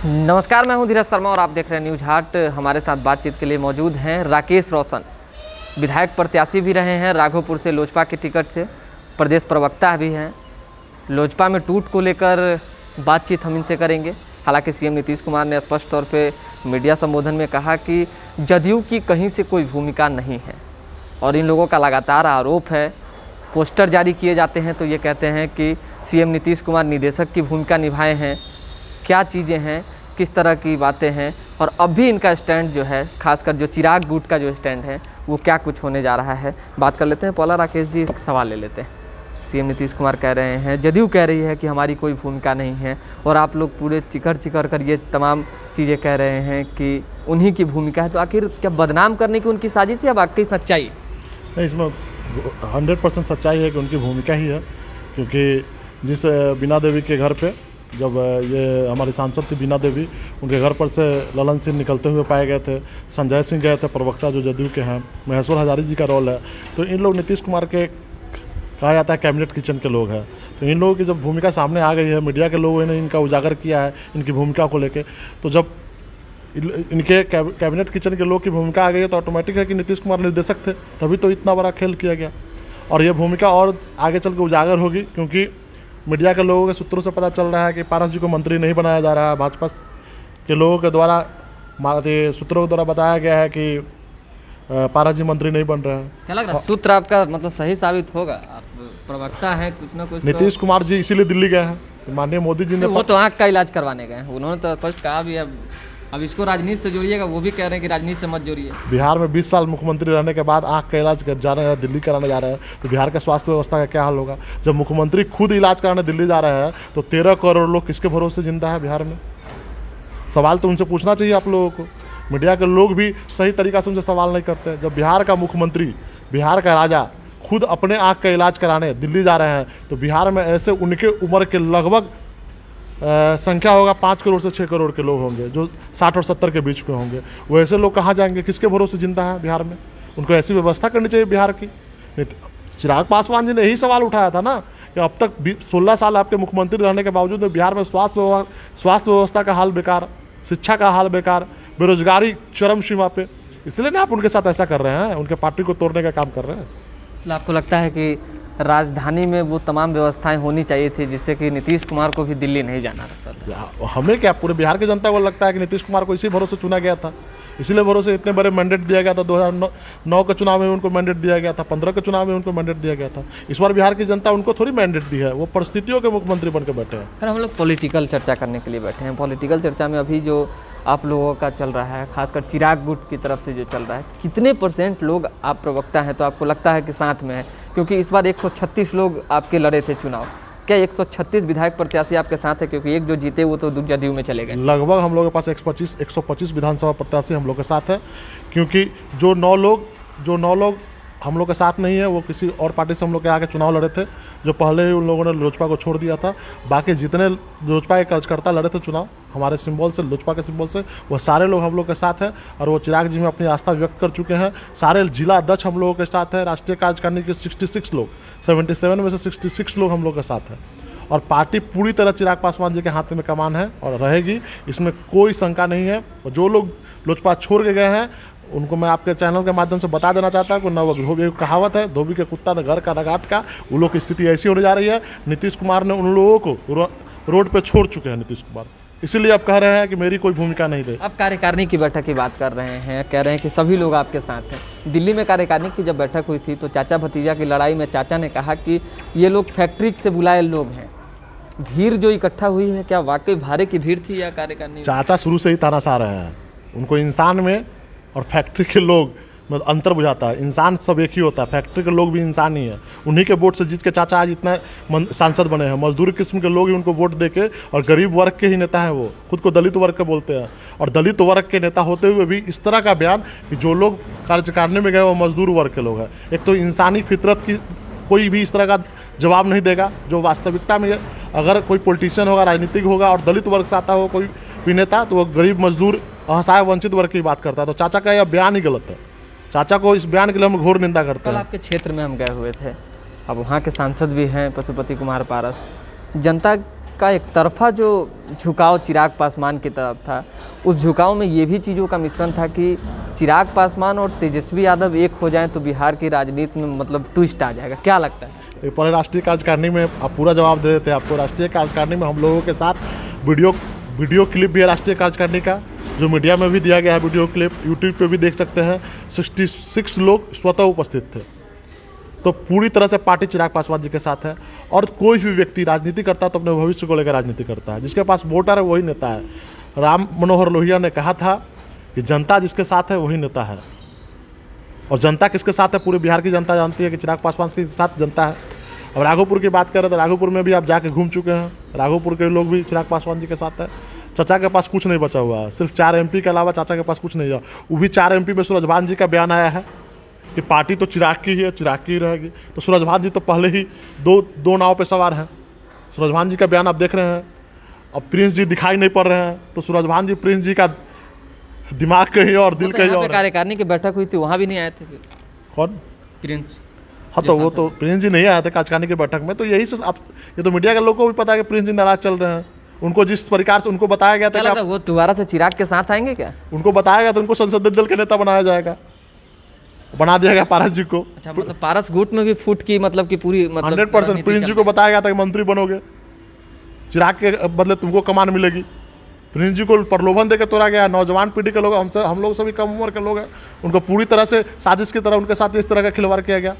नमस्कार, मैं हूं धीरज शर्मा और आप देख रहे हैं न्यूज हाट। हमारे साथ बातचीत के लिए मौजूद हैं राकेश रोशन, विधायक प्रत्याशी भी रहे हैं राघोपुर से लोजपा के टिकट से, प्रदेश प्रवक्ता भी हैं। लोजपा में टूट को लेकर बातचीत हम इनसे करेंगे। हालांकि सीएम नीतीश कुमार ने स्पष्ट तौर पे मीडिया संबोधन में कहा कि जदयू की कहीं से कोई भूमिका नहीं है और इन लोगों का लगातार आरोप है। पोस्टर जारी किए जाते हैं तो ये कहते हैं कि सीएम नीतीश कुमार निदेशक की भूमिका निभाए हैं। क्या चीज़ें हैं, किस तरह की बातें हैं और अब भी इनका स्टैंड जो है, खासकर जो चिराग गुट का जो स्टैंड है वो क्या कुछ होने जा रहा है, बात कर लेते हैं। पहला राकेश जी, एक सवाल ले लेते हैं। सीएम नीतीश कुमार कह रहे हैं, जदयू कह रही है कि हमारी कोई भूमिका नहीं है और आप लोग पूरे चिकर कर ये तमाम चीज़ें कह रहे हैं कि उन्हीं की भूमिका है, तो आखिर क्या बदनाम करने की उनकी साजिश है या वाकई सच्चाई? नहीं, इसमें 100% सच्चाई है कि उनकी भूमिका ही है। क्योंकि जिस बीना देवी के घर पे जब ये हमारी सांसद थी बीना देवी, उनके घर पर से ललन सिंह निकलते हुए पाए गए थे, संजय सिंह गए थे प्रवक्ता जो जदयू के हैं, महेश्वर हजारी जी का रोल है। तो इन लोग नीतीश कुमार के कहा जाता है कैबिनेट किचन के लोग हैं। तो इन लोगों की जब भूमिका सामने आ गई है, मीडिया के लोगों ने इनका उजागर किया है इनकी भूमिका को लेके, तो जब इनके कैबिनेट किचन के लोग की भूमिका आ गई है तो ऑटोमेटिक है कि नीतीश कुमार निर्देशक थे, तभी तो इतना बड़ा खेल किया गया। और ये भूमिका और आगे चल के उजागर होगी, क्योंकि मीडिया के लोगों के सूत्रों से पता चल रहा है कि पारस जी को मंत्री नहीं बनाया जा रहा है। भाजपा के लोगों के द्वारा, सूत्रों के द्वारा बताया गया है कि पारस जी मंत्री नहीं बन रहे हैं। क्या लग रहा है, सूत्र आपका मतलब सही साबित होगा? आप प्रवक्ता हैं, कुछ ना कुछ। नीतीश कुमार जी इसीलिए दिल्ली गए हैं, माननीय मोदी जी ने। वो तो आँख का इलाज करवाने गए हैं, उन्होंने तो स्पष्ट कहा भी। अब इसको राजनीति से जोड़िएगा, वो भी कह रहे हैं कि राजनीति से मत जोड़िए। बिहार में 20 साल मुख्यमंत्री रहने के बाद आँख का इलाज जाने जा दिल्ली कराने जा रहे हैं, तो बिहार का स्वास्थ्य व्यवस्था का क्या हाल होगा? जब मुख्यमंत्री खुद इलाज कराने दिल्ली जा रहे हैं तो 13 करोड़ लोग किसके भरोसे जिंदा है बिहार में? सवाल तो उनसे पूछना चाहिए आप लोगों को। मीडिया के लोग भी सही तरीक़ा से उनसे सवाल नहीं करते। जब बिहार का मुख्यमंत्री, बिहार का राजा खुद अपने आँख का इलाज कराने दिल्ली जा रहे हैं, तो बिहार में ऐसे उनके उम्र के लगभग संख्या होगा 5 करोड़ से 6 करोड़ के लोग होंगे जो 60 और 70 के बीच में होंगे। वो ऐसे लोग कहाँ जाएंगे, किसके भरोसे जिंदा है बिहार में? उनको ऐसी व्यवस्था करनी चाहिए बिहार की। चिराग पासवान जी ने यही सवाल उठाया था ना कि अब तक 16 साल आपके मुख्यमंत्री रहने के बावजूद बिहार में स्वास्थ्य व्यवस्था का हाल बेकार, शिक्षा का हाल बेकार, बेरोजगारी चरम सीमा पे। इसलिए ना आप उनके साथ ऐसा कर रहे हैं, उनके पार्टी को तोड़ने का काम कर रहे हैं। मतलब आपको लगता है कि राजधानी में वो तमाम व्यवस्थाएं होनी चाहिए थी जिससे कि नीतीश कुमार को भी दिल्ली नहीं जाना रहता था? हमें क्या, पूरे बिहार की जनता को लगता है कि नीतीश कुमार को इसी भरोसे चुना गया था, इसीलिए भरोसे इतने बड़े मैंडेट दिया गया था। 2009 के चुनाव में उनको मैंडेट दिया गया था, 15 के चुनाव में उनको मैंडेट दिया गया था। इस बार बिहार की जनता उनको थोड़ी मैंडेट दी है, वो परिस्थितियों के मुख्यमंत्री बन के बैठे हैं। फिर हम लोग पॉलिटिकल चर्चा करने के लिए बैठे हैं। पॉलिटिकल चर्चा में अभी जो आप लोगों का चल रहा है, खासकर चिराग गुट की तरफ से जो चल रहा है, कितने % लोग, आप प्रवक्ता हैं तो आपको लगता है कि साथ में है? क्योंकि इस बार 136 लोग आपके लड़े थे चुनाव, क्या 136 विधायक प्रत्याशी आपके साथ है? क्योंकि एक जो जीते वो तो जदयू में चले गए। लगभग हम लोगों के पास 125 विधानसभा प्रत्याशी हम लोग के साथ है, क्योंकि जो 9 लोग हम लोग के साथ नहीं है वो किसी और पार्टी से हम लोग के आके चुनाव लड़े थे, जो पहले ही उन लोगों ने लोजपा को छोड़ दिया था। बाकी जितने लोजपा के कार्यकर्ता लड़े थे चुनाव हमारे सिंबल से, लोजपा के सिंबल से, वो सारे लोग हम लोग के साथ हैं और वो चिराग जी में अपनी आस्था व्यक्त कर चुके हैं। सारे जिला अध्यक्ष हम लोगों के साथ है, राष्ट्रीय कार्यकारिणी के 66 लोग, 77 में से 66 लोग हम लोग के साथ हैं। और पार्टी पूरी तरह चिराग पासवान जी के हाथ में कमान है और रहेगी, इसमें कोई शंका नहीं है। और जो लोग लोजपा छोड़ के गए हैं उनको मैं आपके चैनल के माध्यम से बता देना चाहता हूँ कि धोबी कहावत है, धोबी के कुत्ता ने घर का न घाट का। वो लोग की स्थिति ऐसी होने जा रही है। नीतीश कुमार ने उन लोगों को रोड पे छोड़ चुके हैं नीतीश कुमार, इसीलिए अब कह रहे हैं कि मेरी कोई भूमिका नहीं रही। अब कार्यकारिणी की बैठक की बात कर रहे हैं, कह रहे हैं कि सभी लोग आपके साथ हैं। दिल्ली में कार्यकारिणी की जब बैठक हुई थी तो चाचा भतीजा की लड़ाई में चाचा ने कहा कि ये लोग फैक्ट्री से बुलाए लोग हैं। भीड़ जो इकट्ठा हुई है, क्या वाकई भारे की भीड़ थी या कार्यकारिणी? चाचा शुरू से ही तानाशाह रहे हैं, उनको इंसान में और फैक्ट्री के लोग में अंतर बुझाता है। इंसान सब एक ही होता है, फैक्ट्री के लोग भी इंसान ही है। उन्हीं के वोट से जीत के चाचा आज इतना सांसद बने हैं। मजदूर किस्म के लोग ही उनको वोट देके, और गरीब वर्ग के ही नेता हैं। वो खुद को दलित वर्ग के बोलते हैं, और दलित वर्ग के नेता होते हुए भी इस तरह का बयान कि जो लोग कार्यकारिणी में गए वो मजदूर वर्ग के लोग हैं। एक तो इंसानी फितरत की कोई भी इस तरह का जवाब नहीं देगा जो वास्तविकता में। अगर कोई पॉलिटिशियन होगा, राजनीतिक होगा और दलित वर्ग से आता हो कोई भी नेता, तो वो गरीब मजदूर असहाय वंचित वर्ग की बात करता है। तो चाचा का यह बयान ही गलत है। चाचा को इस बयान के लिए हम घोर निंदा करते कल हैं। आपके क्षेत्र में हम गए हुए थे, अब वहाँ के सांसद भी हैं पशुपति कुमार पारस। जनता का एक तरफा जो झुकाव चिराग पासवान की तरफ था, उस झुकाव में ये भी चीज़ों का मिश्रण था कि चिराग पासवान और तेजस्वी यादव एक हो जाएं तो बिहार की राजनीति में मतलब ट्विस्ट आ जाएगा। क्या लगता है? पहले राष्ट्रीय कार्यकारिणी में आप पूरा जवाब दे देते हैं आपको। राष्ट्रीय कार्यकारिणी में हम लोगों के साथ वीडियो क्लिप भी है राष्ट्रीय कार्यकारिणी का, जो मीडिया में भी दिया गया है वीडियो क्लिप, यूट्यूब पे भी देख सकते हैं। 66 लोग स्वतः उपस्थित थे। तो पूरी तरह से पार्टी चिराग पासवान जी के साथ है। और कोई भी व्यक्ति राजनीति करता है तो अपने भविष्य को लेकर राजनीति करता है। जिसके पास वोटर है वही नेता है। राम मनोहर लोहिया ने कहा था कि जनता जिसके साथ है वही नेता है। और जनता किसके साथ है पूरे बिहार की जनता जानती है कि चिराग पासवान के साथ जनता है। अब राघोपुर की बात करें तो राघोपुर में भी आप जाके घूम चुके हैं। राघोपुर के लोग भी चिराग पासवान जी के साथ है। चाचा के पास कुछ नहीं बचा हुआ है, सिर्फ 4 MP के अलावा चाचा के पास कुछ नहीं है। वो भी 4 MP में सूरजभान जी का बयान आया है कि पार्टी तो चिराग की ही है, चिराग की ही रहेगी। तो सूरजभान जी तो पहले ही दो नाव पे सवार हैं। सूरजभान जी का बयान आप देख रहे हैं। अब प्रिंस जी दिखाई नहीं पड़ रहे हैं, तो सूरजभान जी प्रिंस जी का दिमाग कहीं और दिल कहीं और। कार्यकारिणी की बैठक हुई थी, वहाँ भी नहीं आए थे फिर? कौन? प्रिंस। हाँ, तो वो तो प्रिंस जी नहीं आए थे कार्यकारिणी की बैठक में। तो यही से आप, ये तो मीडिया के लोगों को भी पता है कि प्रिंस जी नाराज चल रहे हैं। उनको जिस प्रकार से उनको बताया गया था कि वो दोबारा से चिराग के साथ आएंगे क्या? उनको बताया गया था उनको संसदीय दल के नेता बनाया जाएगा, बना दिया गया पारस जी को। अच्छा, मतलब पारस गुट में भी फुट की मतलब कि पूरी 100% प्रिंस जी को बताया गया था कि मंत्री बनोगे, चिराग के बदले तुमको कमान मिलेगी। प्रिंस जी को प्रलोभन देकर तोड़ा गया। नौजवान पीढ़ी के लोग, हम लोग सभी कम उम्र के लोग हैं, उनको पूरी तरह से साजिश की तरह उनके साथ इस तरह का खिलवाड़ किया गया।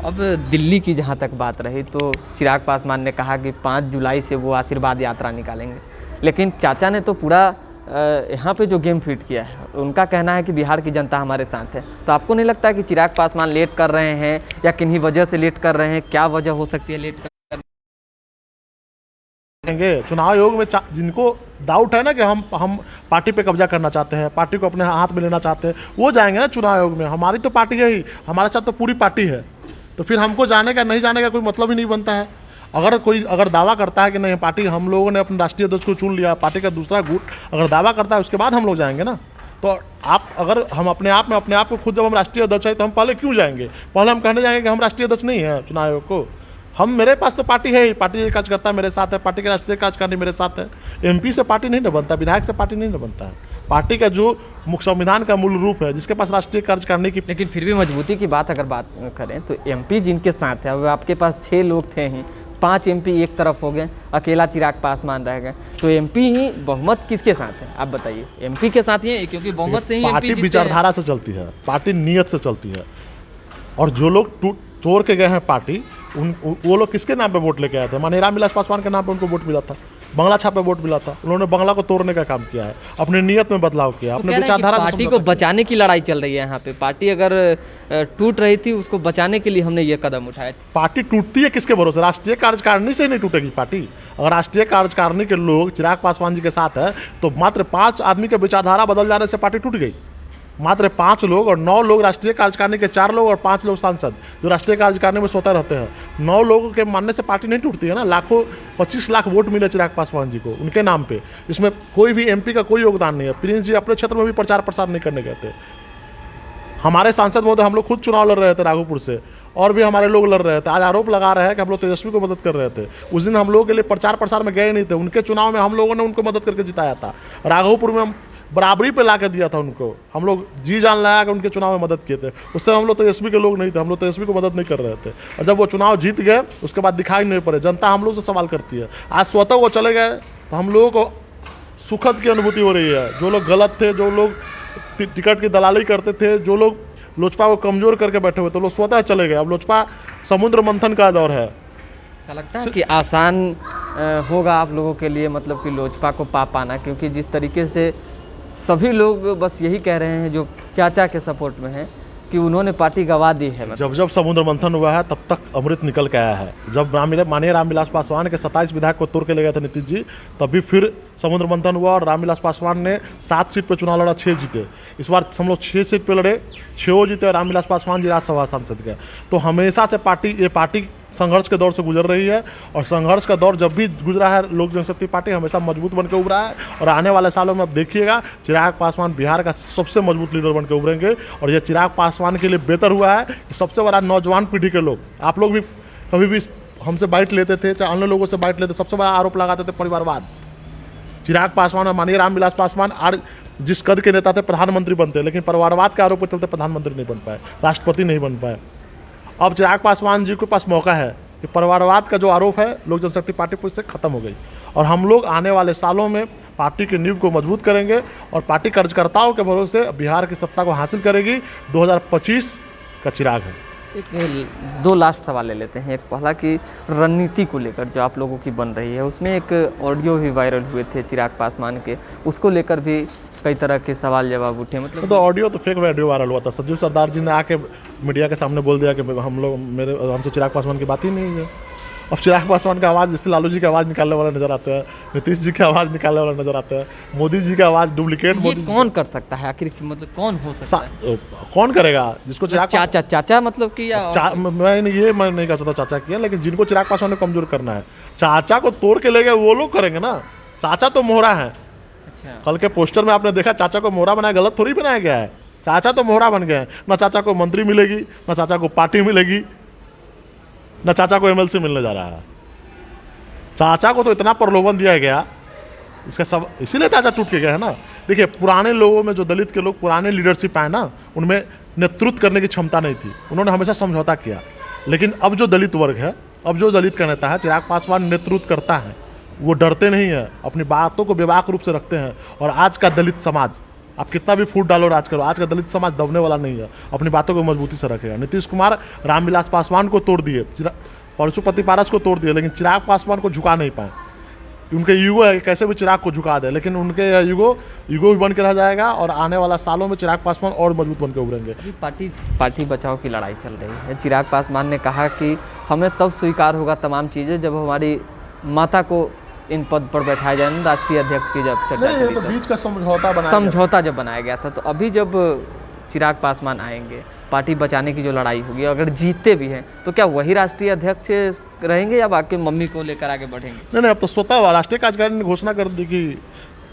अब दिल्ली की जहाँ तक बात रही तो चिराग पासवान ने कहा कि 5 जुलाई से वो आशीर्वाद यात्रा निकालेंगे, लेकिन चाचा ने तो पूरा यहाँ पे जो गेम फिट किया है, उनका कहना है कि बिहार की जनता हमारे साथ है। तो आपको नहीं लगता है कि चिराग पासवान लेट कर रहे हैं या किन्हीं वजह से लेट कर रहे हैं? क्या वजह हो सकती है लेट करने? चुनाव आयोग में जिनको डाउट है ना कि हम पार्टी पे कब्जा करना चाहते हैं, पार्टी को अपने हाथ में लेना चाहते हैं, वो जाएंगे ना चुनाव आयोग में। हमारी तो पार्टी है ही, हमारे साथ तो पूरी पार्टी है। तो फिर हमको जाने का नहीं जाने का कोई मतलब ही नहीं बनता है। अगर दावा करता है कि नहीं पार्टी, हम लोगों ने अपने राष्ट्रीय अध्यक्ष को चुन लिया, पार्टी का दूसरा गुट अगर दावा करता है उसके बाद हम लोग जाएंगे ना। तो अगर हम अपने आप को खुद, जब हम राष्ट्रीय अध्यक्ष है तो हम पहले क्यों जाएंगे? पहले हम कहने जाएंगे कि हम राष्ट्रीय अध्यक्ष नहीं है चुनाव आयोग को। मेरे पास तो पार्टी है ही, पार्टी के कार्यकर्ता मेरे साथ है, पार्टी के राष्ट्रीय कार्यकारिणी मेरे साथ है। MP से पार्टी नहीं न बनता, विधायक से पार्टी नहीं न बनता है। पार्टी का जो संविधान का मूल रूप है, जिसके पास राष्ट्रीय कार्यकारिणी की। लेकिन फिर भी मजबूती की बात अगर बात करें तो MP जिनके साथ है, अब आपके पास 6 लोग थे ही, 5 MP एक तरफ हो गए, अकेला चिराग पासवान रह गए, तो MP ही बहुमत किसके साथ है? आप बताइए। MP के साथ ही है, क्योंकि बहुमत से ही पार्टी विचारधारा से चलती है, पार्टी नियत से चलती है। और जो लोग तोड़ के गए हैं पार्टी, वो लोग किसके नाम पे वोट लेके आए थे? माननीय रामविलास पासवान के नाम पे उनको वोट मिला था, बंगला छाप पे वोट मिला था। उन्होंने बंगला को तोड़ने का काम किया है, अपनी नियत में बदलाव किया, अपने विचारधारा। पार्टी को बचाने की लड़ाई चल रही है यहाँ पे। पार्टी अगर टूट रही थी, उसको बचाने के लिए हमने ये कदम उठाया। पार्टी टूटती है किसके भरोसे? राष्ट्रीय कार्यकारिणी से नहीं टूटेगी पार्टी। अगर राष्ट्रीय कार्यकारिणी के लोग चिराग पासवान जी के साथ है तो मात्र 5 आदमी के विचारधारा बदल जाने से पार्टी टूट गई। मात्र 5 लोग और 9 लोग राष्ट्रीय कार्यकारिणी के 4 लोग और 5 लोग सांसद जो राष्ट्रीय कार्यकारिणी में स्वतः रहते हैं, 9 लोगों के मानने से पार्टी नहीं टूटती है ना। 25 लाख वोट मिले चिराग पासवान जी को उनके नाम पे। इसमें कोई भी MP का कोई योगदान नहीं है। प्रिंस जी अपने क्षेत्र में भी प्रचार प्रसार नहीं करने गए थे। हमारे सांसद महोदय, हम लोग खुद चुनाव लड़ रहे थे राघोपुर से, और भी हमारे लोग लड़ रहे थे। आज आरोप लगा रहे हैं कि हम लोग तेजस्वी को मदद कर रहे थे। उस दिन हम लोगों के लिए प्रचार प्रसार में गए नहीं थे। उनके चुनाव में हम लोगों ने उनको मदद करके जिताया था। राघोपुर में हम बराबरी पे ला के दिया था उनको। हम लोग जी जान लगा कर उनके चुनाव में मदद किए थे। उससे हम लोग तेजस्वी के लोग नहीं थे, हम लोग तेजस्वी को मदद नहीं कर रहे थे। और जब वो चुनाव जीत गए उसके बाद दिखाई नहीं पड़े। जनता हम लोग से सवाल करती है। आज स्वतः वो चले गए तो हम लोगों को सुखद की अनुभूति हो रही है। जो लोग गलत थे, जो लोग टिकट की दलाली करते थे, जो लोग लोजपा को कमजोर करके बैठे हुए, तो लोग स्वतः चले गए। अब लोजपा समुद्र मंथन का दौर है। क्या लगता है कि आसान होगा आप लोगों के लिए, मतलब कि लोजपा को पा पाना? क्योंकि जिस तरीके से सभी लोग बस यही कह रहे हैं जो चाचा के सपोर्ट में हैं कि उन्होंने पार्टी गंवा दी है। जब समुद्र मंथन हुआ है तब तक अमृत निकल के आया है। जब माननीय रामविलास पासवान के 27 विधायक को तोड़ के ले गए थे नीतीश जी, तभी फिर समुद्र मंथन हुआ और रामविलास पासवान ने 7 सीट पर चुनाव लड़ा, 6 जीते। इस बार हम लोग 6 सीट पर लड़े, 6 जीते और रामविलास पासवान जी राज्यसभा सांसद गए। तो हमेशा से ये पार्टी संघर्ष के दौर से गुजर रही है, और संघर्ष का दौर जब भी गुजरा है लोक जनशक्ति पार्टी हमेशा मजबूत बनकर उभरा है। और आने वाले सालों में अब देखिएगा चिराग पासवान बिहार का सबसे मजबूत लीडर बनकर उभरेंगे। और यह चिराग पासवान के लिए बेहतर हुआ है कि सबसे बड़ा नौजवान पीढ़ी के लोग, आप लोग भी कभी भी हमसे बाइट लेते थे, चाहे अन्य लोगों से बाइट लेते, सबसे बड़ा आरोप लगाते थे परिवारवाद। चिराग पासवान और माननीय रामविलास पासवान आज जिस कद के नेता थे प्रधानमंत्री बनते, लेकिन परिवारवाद के आरोप के चलते प्रधानमंत्री नहीं बन पाए, राष्ट्रपति नहीं बन पाए। अब चिराग पासवान जी के पास मौका है कि परिवारवाद का जो आरोप है लोक जनशक्ति पार्टी पर इससे खत्म हो गई, और हम लोग आने वाले सालों में पार्टी की नींव को मजबूत करेंगे और पार्टी कार्यकर्ताओं के भरोसे बिहार की सत्ता को हासिल करेगी। 2025 का चिराग है। एक दो लास्ट सवाल ले लेते हैं। एक पहला कि रणनीति को लेकर जो आप लोगों की बन रही है, उसमें एक ऑडियो भी वायरल हुए थे चिराग पासवान के, उसको लेकर भी कई तरह के सवाल जवाब उठे। मतलब तो ऑडियो तो फेक वीडियो वायरल हुआ था। संजीव सरदार जी ने आके मीडिया के सामने बोल दिया कि हमसे चिराग पासवान की बात ही नहीं है। अब चिराग पासवान का आवाज़ जैसे लालू जी की आवाज़ निकालने वाला नजर आता है, नीतीश जी की आवाज़ निकालने वाला नजर आता है, मोदी जी की आवाज़ डुप्लीकेट। ये कौन कर सकता है आखिर, मतलब कौन हो सकता है? कौन करेगा जिसको चिराग चाचा मतलब कि या मैं नहीं कर सकता चाचा किया, लेकिन जिनको चिराग पासवान ने कमजोर करना है, चाचा को तोड़ के ले गए वो लोग करेंगे ना। चाचा तो मोहरा है। अच्छा, कल के पोस्टर में आपने देखा चाचा को मोहरा बनाया, गलत थोड़ी बनाया गया है। चाचा तो मोहरा बन गए हैं। ना चाचा को मंत्री मिलेगी, ना चाचा को पार्टी मिलेगी, ना चाचा को एमएलसी मिलने जा रहा है। चाचा को तो इतना प्रलोभन दिया गया, इसका सब इसीलिए चाचा टूट के गया है ना। देखिए, पुराने लोगों में जो दलित के लोग पुराने लीडरशिप आए ना, उनमें नेतृत्व करने की क्षमता नहीं थी, उन्होंने हमेशा समझौता किया। लेकिन अब जो दलित वर्ग है, अब जो दलित का नेता है, चिराग पासवान नेतृत्व करता है, वो डरते नहीं है, अपनी बातों को बेबाक रूप से रखते हैं। और आज का दलित समाज, आप कितना भी फूट डालो राज करो, आज का दलित समाज दबने वाला नहीं है, अपनी बातों को मजबूती से रखेगा। नीतीश कुमार रामविलास पासवान को तोड़ दिए, पशुपति पारस को तोड़ दिए, लेकिन चिराग पासवान को झुका नहीं पाए। उनके ईगो है, कैसे भी चिराग को झुका दे, लेकिन उनके ईगो भी बन के रह जाएगा, और आने वाला सालों में चिराग पासवान और मजबूत बन के उभरेंगे। पार्टी बचाओ की लड़ाई चल रही है। चिराग पासवान ने कहा कि हमें तब स्वीकार होगा तमाम चीज़ें जब हमारी माता को इन पद पर बैठाया जाए, राष्ट्रीय अध्यक्ष की जब चर्चा चली, तो बीच का समझौता जब बनाया गया था, तो अभी जब चिराग पासवान आएंगे, पार्टी बचाने की जो लड़ाई होगी, अगर जीतते भी हैं तो क्या वही राष्ट्रीय अध्यक्ष रहेंगे या बाकी मम्मी को लेकर आगे बढ़ेंगे? नहीं, अब तो स्वतः राष्ट्रीय कार्यकारिणी ने घोषणा कर दी कि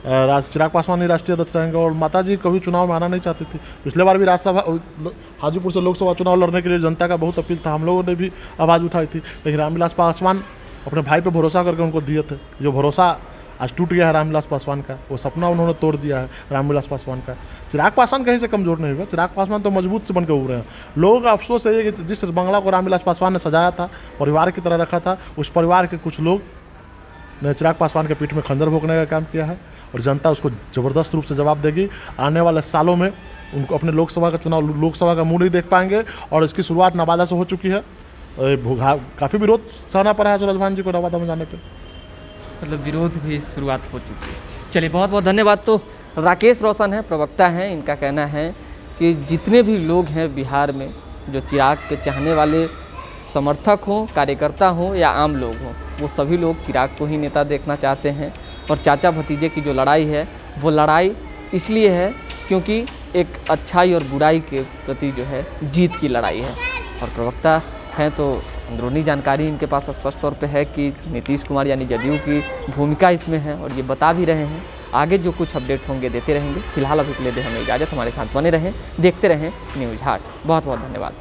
चिराग पासवान ही राष्ट्रीय अध्यक्ष रहेंगे। और माता जी कभी चुनाव में आना नहीं चाहती थी। पिछले बार भी हाजीपुर से लोकसभा चुनाव लड़ने के लिए जनता का बहुत अपील था, हम लोगों ने भी आवाज़ उठाई थी, लेकिन रामविलास पासवान अपने भाई पे भरोसा करके उनको दिए थे। जो भरोसा आज टूट गया है रामविलास पासवान का, वो सपना उन्होंने तोड़ दिया है रामविलास पासवान का। चिराग पासवान कहीं से कमजोर नहीं हुआ, चिराग पासवान तो मजबूत से बनकर उभरे हैं। लोगों का अफसोस है कि जिस बंगला को रामविलास पासवान ने सजाया था, परिवार की तरह रखा था, उस परिवार के कुछ लोग ने चिराग पासवान के पीठ में खंजर भोंकने का काम किया है, और जनता उसको ज़बरदस्त रूप से जवाब देगी। आने वाले सालों में उनको अपने लोकसभा का मुँह नहीं देख पाएंगे, और इसकी शुरुआत नवादा से हो चुकी है। काफ़ी विरोध सहना पड़ा है सूरज भान जी को नवादा में जाने पे, मतलब विरोध भी शुरुआत हो चुकी है। चलिए, बहुत बहुत धन्यवाद। तो राकेश रोशन है, प्रवक्ता हैं, इनका कहना है कि जितने भी लोग हैं बिहार में जो चिराग के चाहने वाले समर्थक हों, कार्यकर्ता हों या आम लोग हों, वो सभी लोग चिराग को ही नेता देखना चाहते हैं। और चाचा भतीजे की जो लड़ाई है, वो लड़ाई इसलिए है क्योंकि एक अच्छाई और बुराई के प्रति जो है जीत की लड़ाई है। और प्रवक्ता हैं तो अंदरूनी जानकारी इनके पास स्पष्ट तौर पे है कि नीतीश कुमार यानी जदयू की भूमिका इसमें है, और ये बता भी रहे हैं। आगे जो कुछ अपडेट होंगे देते रहेंगे। फिलहाल अभी के लिए हमें इजाज़त, हमारे साथ बने रहें, देखते रहें न्यूज़ हाट। बहुत बहुत धन्यवाद।